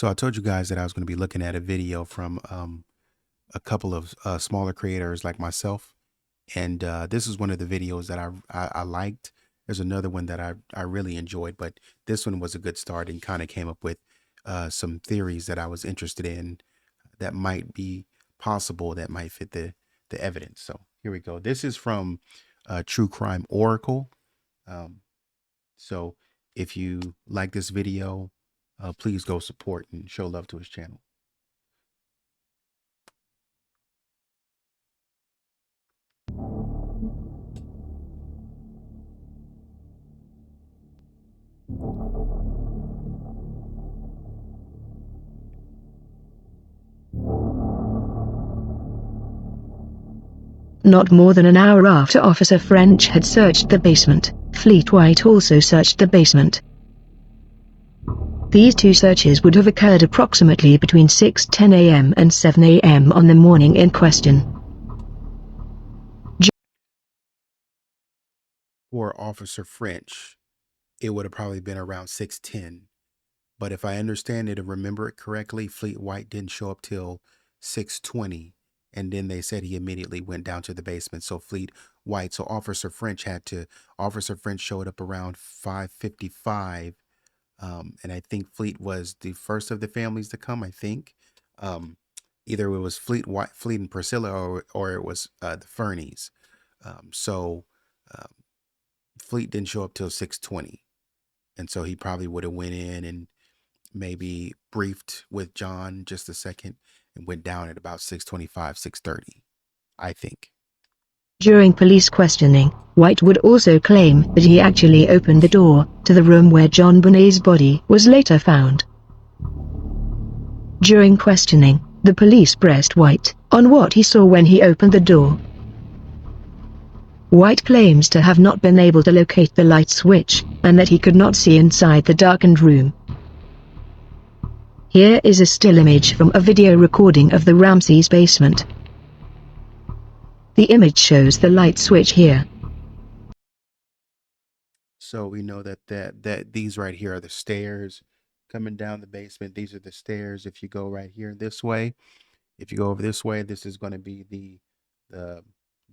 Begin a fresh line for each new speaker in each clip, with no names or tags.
So I told you guys that I was going to be looking at a video from a couple of smaller creators like myself, and this is one of the videos that I liked. There's another one that I really enjoyed, but this one was a good start and kind of came up with some theories that I was interested in that might be possible, that might fit the evidence. So here we go. This is from True Crime Oracle. Um, so if you like this video, please go support and show love to his channel.
Not more than an hour after Officer French had searched the basement, Fleet White also searched the basement. These two searches would have occurred approximately between 6:10 a.m. and 7 a.m. on the morning in question.
For Officer French, it would have probably been around 6:10. But if I understand it and remember it correctly, Fleet White didn't show up till 6:20. And then they said he immediately went down to the basement. So Officer French showed up around 5:55. And I think Fleet was the first of the families to come, I think. Either it was Fleet and Priscilla, or it was the Fernies. So Fleet didn't show up till 6:20. And so he probably would have went in and maybe briefed with John just a second and went down at about 6:25, 6:30, I think.
During police questioning, White would also claim that he actually opened the door to the room where JonBenet's body was later found. During questioning, the police pressed White on what he saw when he opened the door. White claims to have not been able to locate the light switch, and that he could not see inside the darkened room. Here is a still image from a video recording of the Ramsey's basement. The image shows the light switch here.
So we know that these right here are the stairs coming down the basement. These are the stairs. If you go right here this way, if you go over this way, this is going to be the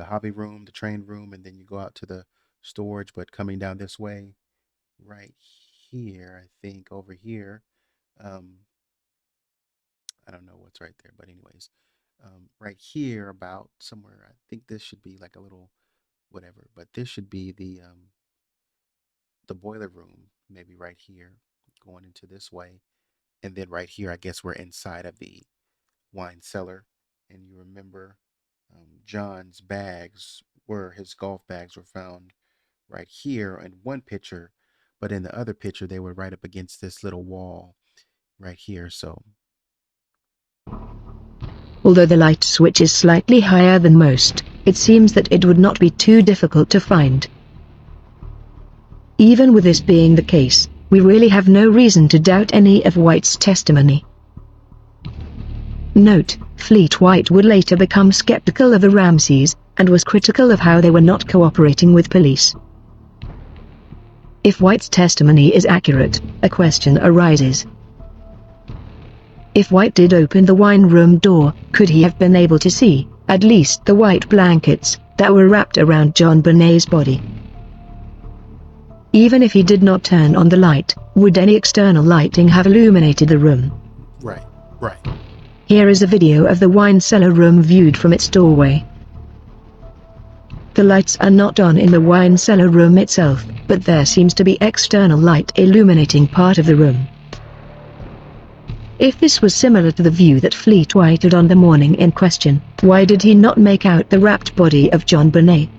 hobby room, the train room, and then you go out to the storage. But coming down this way, right here, I think over here, I don't know what's right there, but anyways, right here about somewhere, I think this should be like a little whatever, but this should be the boiler room, maybe right here, going into this way. And then right here, I guess we're inside of the wine cellar. And you remember John's bags, where his golf bags were found right here in one picture, but in the other picture, they were right up against this little wall right here. So
although the light switch is slightly higher than most, it seems that it would not be too difficult to find. Even with this being the case, we really have no reason to doubt any of White's testimony. Note, Fleet White would later become skeptical of the Ramseys, and was critical of how they were not cooperating with police. If White's testimony is accurate, a question arises. If White did open the wine room door, could he have been able to see, at least the white blankets, that were wrapped around JonBenet's body? Even if he did not turn on the light, would any external lighting have illuminated the room?
right.
Here is a video of the wine cellar room viewed from its doorway. The lights are not on in the wine cellar room itself, but there seems to be external light illuminating part of the room. If this was similar to the view that Fleet White had on the morning in question, why did he not make out the wrapped body of JonBenet?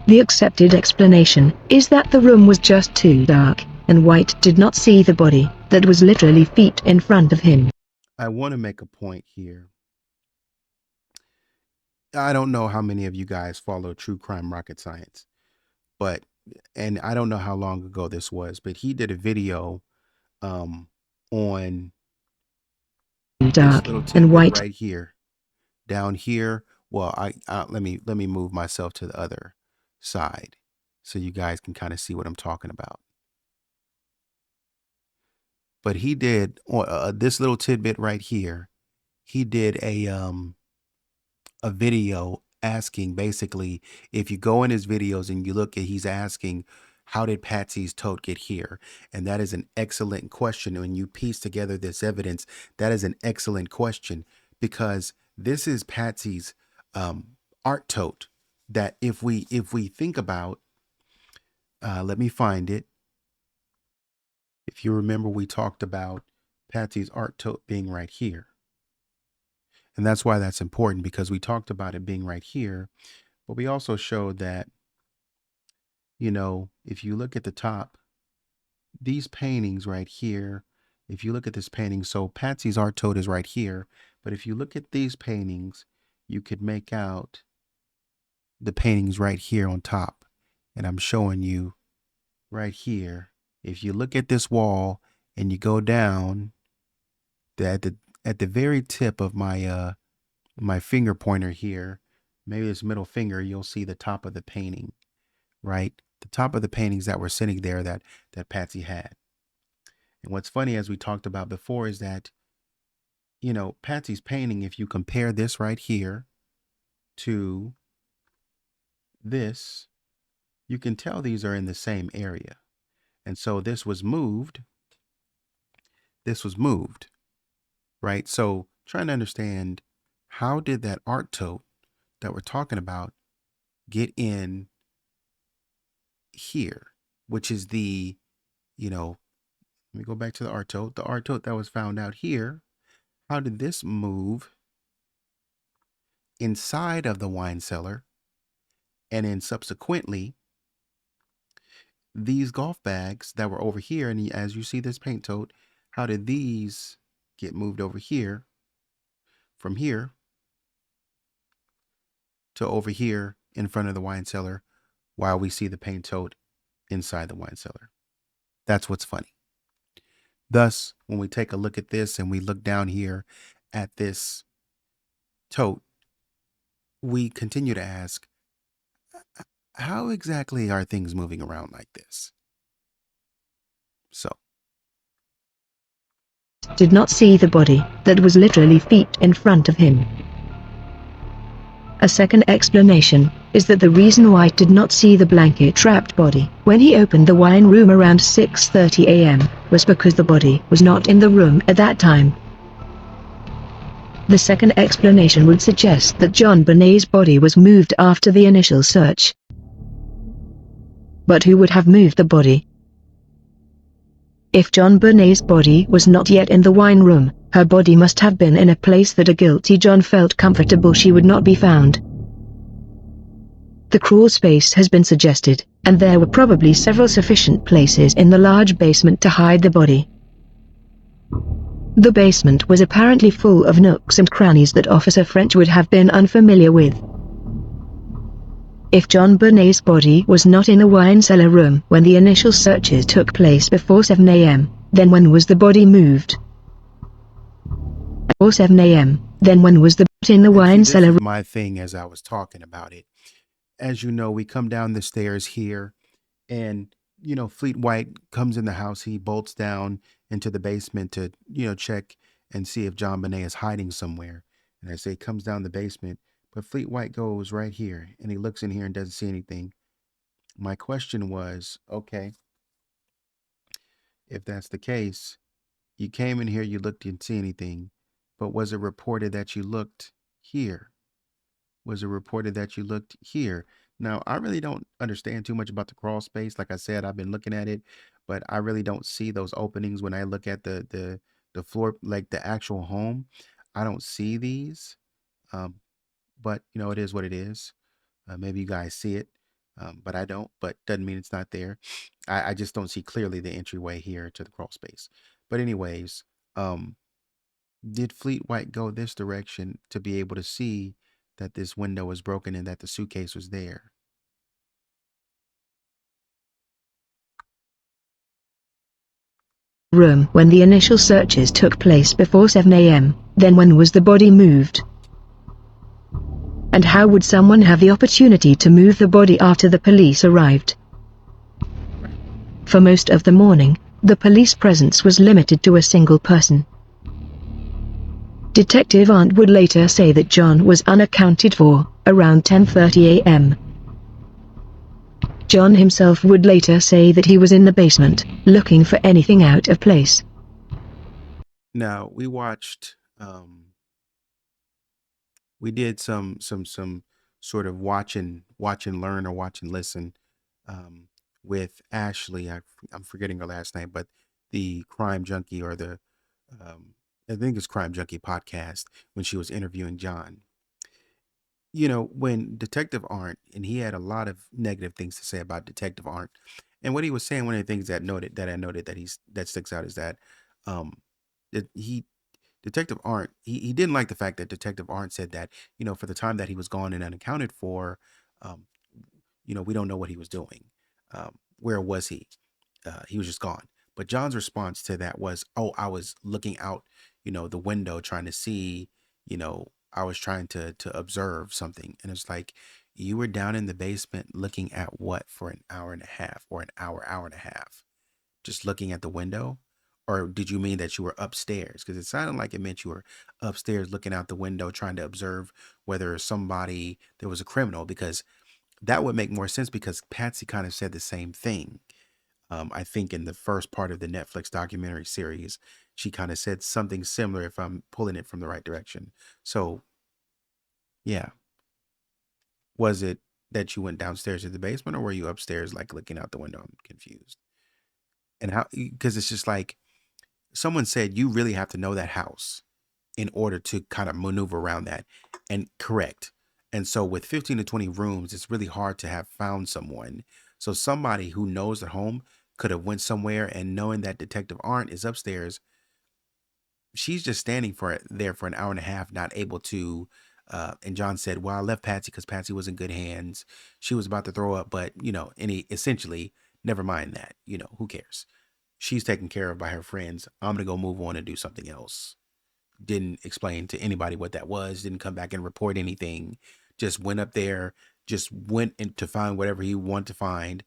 The accepted explanation is that the room was just too dark, and White did not see the body that was literally feet in front of him.
I want to make a point here. I don't know how many of you guys follow True Crime Rocket Science, and I don't know how long ago this was, but he did a video on this
Dark
little
and
tidbit
White.
right here, down here. Well, let me move myself to the other side so you guys can kind of see what I'm talking about. but he did this little tidbit right here. He did a video asking, basically, if you go in his videos and you look at, he's asking, how did Patsy's tote get here? And that is an excellent question. When you piece together this evidence, that is an excellent question, because this is Patsy's art tote that if we think about, let me find it. If you remember, we talked about Patsy's art tote being right here. And that's why that's important, because we talked about it being right here, but we also showed that, you know, if you look at the top, these paintings right here, if you look at this painting, so Patsy's art tote is right here, but if you look at these paintings, you could make out the paintings right here on top. And I'm showing you right here. If you look at this wall and you go down, at the very tip of my my finger pointer here, maybe this middle finger, you'll see the top of the painting, right? The top of the paintings that were sitting there that Patsy had. And what's funny, as we talked about before, is that, you know, Patsy's painting, if you compare this right here to this, you can tell these are in the same area. And so this was moved, right? So trying to understand, how did that art tote that we're talking about get in here, which is the, you know, let me go back to the art tote that was found out here. How did this move inside of the wine cellar? And then subsequently, these golf bags that were over here, and as you see this paint tote, how did these get moved over here, from here to over here in front of the wine cellar, while we see the paint tote inside the wine cellar? That's what's funny. Thus, when we take a look at this and we look down here at this tote, we continue to ask, how exactly are things moving around like this? So,
Did not see the body that was literally feet in front of him. A second explanation is that the reason White did not see the blanket-wrapped body when he opened the wine room around 6:30 a.m. was because the body was not in the room at that time. The second explanation would suggest that JonBenet's body was moved after the initial search. But who would have moved the body? If JonBenet's body was not yet in the wine room, her body must have been in a place that a guilty John felt comfortable she would not be found. The crawl space has been suggested, and there were probably several sufficient places in the large basement to hide the body. The basement was apparently full of nooks and crannies that Officer French would have been unfamiliar with. If JonBenet's body was not in the wine cellar room when the initial searches took place before 7 a.m., then when was the body moved? Before 7 a.m., then when was the body in the wine cellar room?
This is my thing as I was talking about it. As you know, we come down the stairs here, and, you know, Fleet White comes in the house. He bolts down into the basement to, you know, check and see if JonBenet is hiding somewhere. And I say he comes down the basement, but Fleet White goes right here, and he looks in here and doesn't see anything. My question was, okay, if that's the case, you came in here, you looked, didn't see anything, but was it reported that you looked here? Was it reported that you looked here? Now, I really don't understand too much about the crawl space. Like I said, I've been looking at it, but I really don't see those openings when I look at the floor, like the actual home. I don't see these. But you know, it is what it is. Maybe you guys see it, but I don't. But doesn't mean it's not there. I just don't see clearly the entryway here to the crawl space. But anyways, did Fleet White go this direction to be able to see that this window was broken and that the suitcase was there?
Room when the initial searches took place before 7 a.m., then when was the body moved? And how would someone have the opportunity to move the body after the police arrived? For most of the morning, The police presence was limited to a single person. Detective Arndt would later say that John was unaccounted for, around 10:30 a.m. John himself would later say that he was in the basement, looking for anything out of place.
Now we watched. We did some sort of watch and learn or watch and listen um, with Ashley. I'm forgetting her last name, but the Crime Junkie or the um, I think it's Crime Junkie podcast when she was interviewing John. You know, when Detective Arndt, and he had a lot of negative things to say about Detective Arndt, and what he was saying, one of the things that I noted that sticks out is that um, that he Detective Arndt, he didn't like the fact that Detective Arndt said that, for the time that he was gone and unaccounted for, um, we don't know what he was doing. Where was he? He was just gone. But John's response to that was, "Oh, I was looking out, the window trying to see, I was trying to observe something." And it's like, you were down in the basement looking at what for an hour and a half or an hour and a half? Just looking at the window? Or did you mean that you were upstairs? Because it sounded like it meant you were upstairs looking out the window trying to observe whether there was a criminal, because that would make more sense because Patsy kind of said the same thing. I think in the first part of the Netflix documentary series, she kind of said something similar if I'm pulling it from the right direction. So, yeah. Was it that you went downstairs to the basement or were you upstairs, like looking out the window? I'm confused. And how, because it's just like, someone said you really have to know that house in order to kind of maneuver around that. And correct. And so with 15 to 20 rooms, it's really hard to have found someone. So somebody who knows the home could have went somewhere, and knowing that Detective Arndt is upstairs, she's just standing there for an hour and a half, not able to. And John said, "Well, I left Patsy because Patsy was in good hands. She was about to throw up, but essentially, never mind that. Who cares? She's taken care of by her friends. I'm gonna go move on and do something else." Didn't explain to anybody what that was. Didn't come back and report anything. Just went up there. Just went in to find whatever he wanted to find.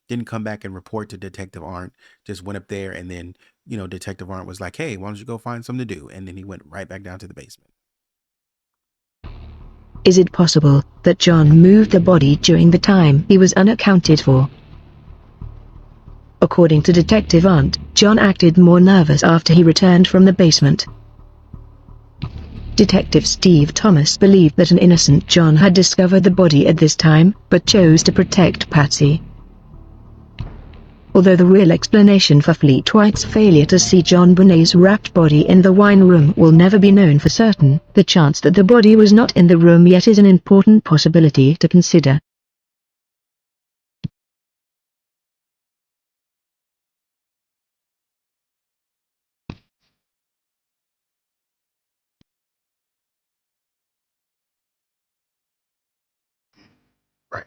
Didn't come back and report to Detective Arndt. Just went up there, and then Detective Arndt was like, "Hey, why don't you go find something to do?" And then he went right back down to the basement.
Is it possible that John moved the body during the time he was unaccounted for? According to Detective Arndt, John acted more nervous after he returned from the basement. Detective Steve Thomas believed that an innocent John had discovered the body at this time, but chose to protect Patsy. Although the real explanation for Fleet White's failure to see JonBenet's wrapped body in the wine room will never be known for certain, the chance that the body was not in the room yet is an important possibility to consider.
Right.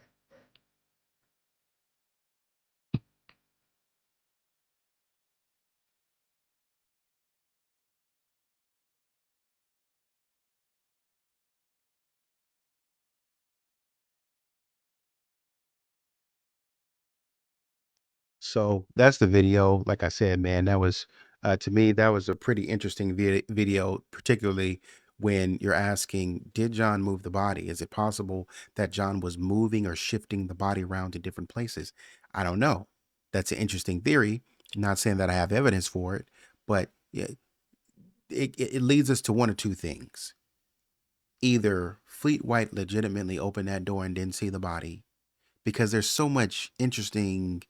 So that's the video. Like I said, man, that was to me that was a pretty interesting video, particularly when you're asking, did John move the body? Is it possible that John was moving or shifting the body around to different places? I don't know. That's an interesting theory. Not saying that I have evidence for it, but yeah, it leads us to one or two things. Either Fleet White legitimately opened that door and didn't see the body, because there's so much interesting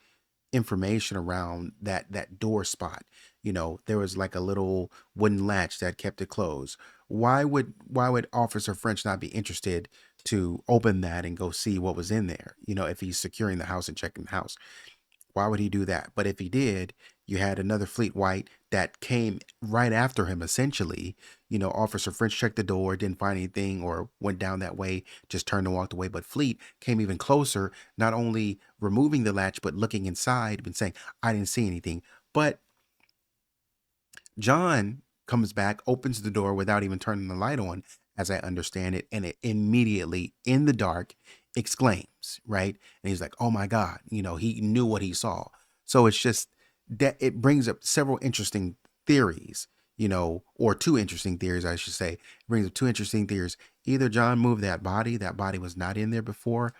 information around that door spot. There was like a little wooden latch that kept it closed. Why would Officer French not be interested to open that and go see what was in there, if he's securing the house and checking the house? Why would he do that? But if he did, you had another Fleet White that came right after him, essentially. Officer French checked the door, didn't find anything, or went down that way, just turned and walked away. But Fleet came even closer, not only removing the latch, but looking inside and saying, "I didn't see anything." But John comes back, opens the door without even turning the light on, as I understand it, and it immediately, in the dark, exclaims, right? And he's like, "Oh my God," he knew what he saw. So it's just that it brings up several interesting theories, or two interesting theories, I should say. It brings up two interesting theories. Either John moved that body was not in there before.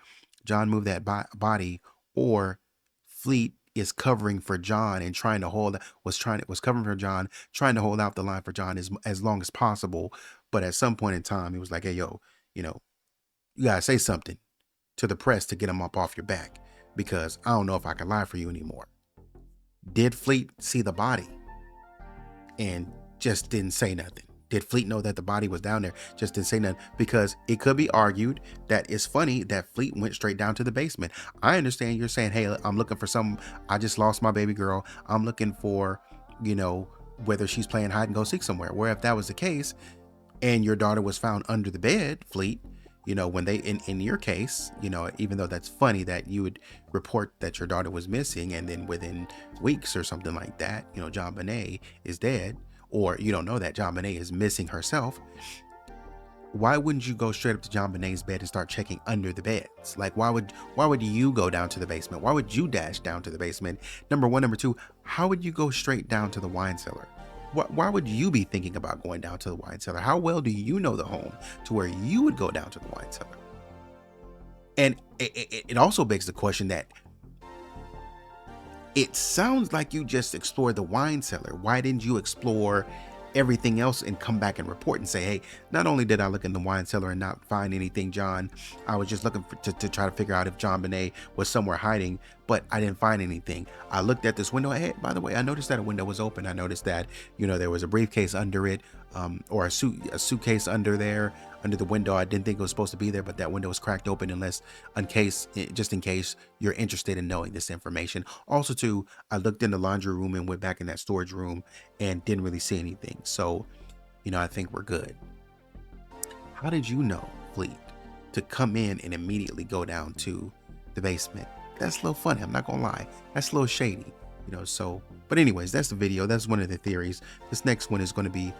John moved that body, or Fleet is covering for John and trying to was covering for John, trying to hold out the line for John as long as possible. But at some point in time, he was like, "Hey, yo, you gotta say something to the press to get him up off your back, because I don't know if I can lie for you anymore." Did Fleet see the body and just didn't say nothing? Did Fleet know that the body was down there, just didn't say nothing? Because it could be argued that it's funny that Fleet went straight down to the basement. I understand you're saying, hey, I'm looking for I just lost my baby girl. I'm looking for, whether she's playing hide and go seek somewhere. Where if that was the case and your daughter was found under the bed, Fleet, when they, in your case, even though that's funny that you would report that your daughter was missing and then within weeks or something like that, JonBenet is dead, or you don't know that JonBenet is missing herself. Why wouldn't you go straight up to JonBenet's bed and start checking under the beds? Like, why would you go down to the basement? Why would you dash down to the basement? Number one. Number two, how would you go straight down to the wine cellar? Why would you be thinking about going down to the wine cellar? How well do you know the home to where you would go down to the wine cellar? And it also begs the question that it sounds like you just explored the wine cellar. Why didn't you explore everything else and come back and report and say, hey, not only did I look in the wine cellar and not find anything, John, I was just looking to try to figure out if JonBenet was somewhere hiding, but I didn't find anything. I looked at this window. Hey, by the way, I noticed that a window was open. I noticed that, there was a briefcase under it, or a suitcase under the window. I didn't think it was supposed to be there, but that window was cracked open just in case you're interested in knowing this information. Also, too, I looked in the laundry room and went back in that storage room and didn't really see anything. So, I think we're good. How did you know, Fleet, to come in and immediately go down to the basement? That's a little funny. I'm not gonna lie. That's a little shady, but anyways, that's the video. That's one of the theories. This next one is going to be,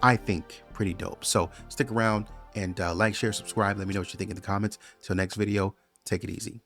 I think, pretty dope. So stick around and like, share, subscribe. Let me know what you think in the comments. Till next video, take it easy.